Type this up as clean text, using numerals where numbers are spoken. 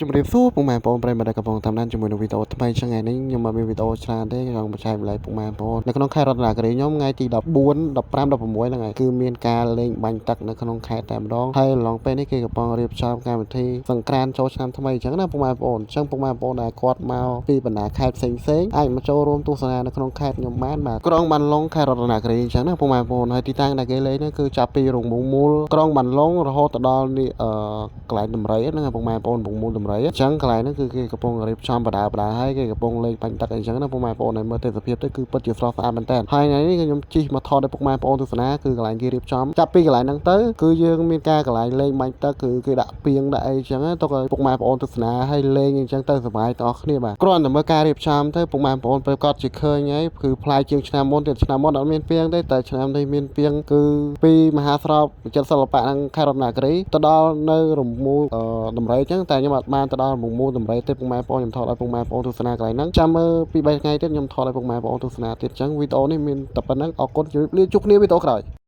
ជំរាបសួរពុកម៉ែបងប្អូនប្រិយមិត្តដែលកំពុងតាមដានជាមួយនឹងវីដេអូថ្មីចឹងថ្ងៃនេះខ្ញុំបានមានវីដេអូច្រើនទេខ្ញុំបញ្ជាក់ម្លែកពុកម៉ែបងប្អូននៅក្នុងខេត្តរតនគិរីខ្ញុំថ្ងៃទី14 15 16ហ្នឹងហើយគឺមានការលេងបាញ់ទឹកនៅក្នុងខេត្តតែម្ដងហើយឡងពេលនេះគេកំពុងរៀបចំកម្មវិធីសង្ក្រាន្តចូលឆ្នាំថ្មីចឹងណាពុកម៉ែបងប្អូនចឹងពុកម៉ែបងប្អូនដែលគាត់មកពីបណ្ដាខេត្តផ្សេងអាចមកចូលរួមទស្សនានៅក្នុងខេត្តខ្ញុំបានបាទក្រុងបានឡុងខេត្តរតនគិរីចឹងណាពុកម៉ែបងប្អូនហើយទីតាំងដែលគេលេងហ្នឹងគឺចាប់ពីរងមូលក្រុងបានឡុងរហូតទៅដល់នេះកន្លែងដំរីហ្នឹងពុកម៉ែបងប្អូនរងមូលដំរីចឹងកន្លែងហ្នឹងគឺគេកំពុងរៀបចំបដាហើយគេកំពុងលេងបាញ់ទឹកអីចឹងណាពុកម៉ែបងប្អូនឲ្យមើលទេសភាពទៅគឺពិតជាស្រស់ស្អាតមែនតើហើយថ្ងៃនេះខ្ញុំជិះមកថតឲ្យពុកម៉ែបងប្អូនទស្សនាគឺកន្លែងគេរៀបចំចាប់ពីកន្លែងហ្នឹងទៅគឺយើងមានការកន្លែងលេងបាញ់ទឹកគឺគេដាក់ពាងដាក់អីចឹងទៅឲ្យពុកម៉ែបងប្អូនទស្សនាហើយលេងអញ្ចឹងទៅសប្បាយទាំងអស់គ្នាបាទគ្រាន់តែមើលការរៀបចំទៅពុកម៉ែបងប្អូនប្រកាសជាឃើញហើយគឺផ្លាយជាងឆ្នាំមុនទៀតឆ្នាំមុនអត់មានពាងទេតែឆ្នាំនេះមានពាងគឺពីមហាស្រពវិចិត្រសិល្បៈក្នុងខេត្តរតនគិរីទៅដល់នៅរមូលដំរីចឹងតែខ្ញុំអត់បានទៅដល់រមូលដំរីទេពុកម៉ែបងប្អូនខ្ញុំថតឲ្យពុកម៉ែបងប្អូនទស្សនាកន្លែងហ្នឹងចាំមើលពី3ថ្ងៃទៀតខ្ញុំថតឲ្យពុកម៉ែបងប្អូនទស្សនាទៀតចឹងវីដេអូនេះមានតែប៉ុណ្្នឹងអរគុណជម្រាបលាជួបគ្នាវីដេអូក្រោយ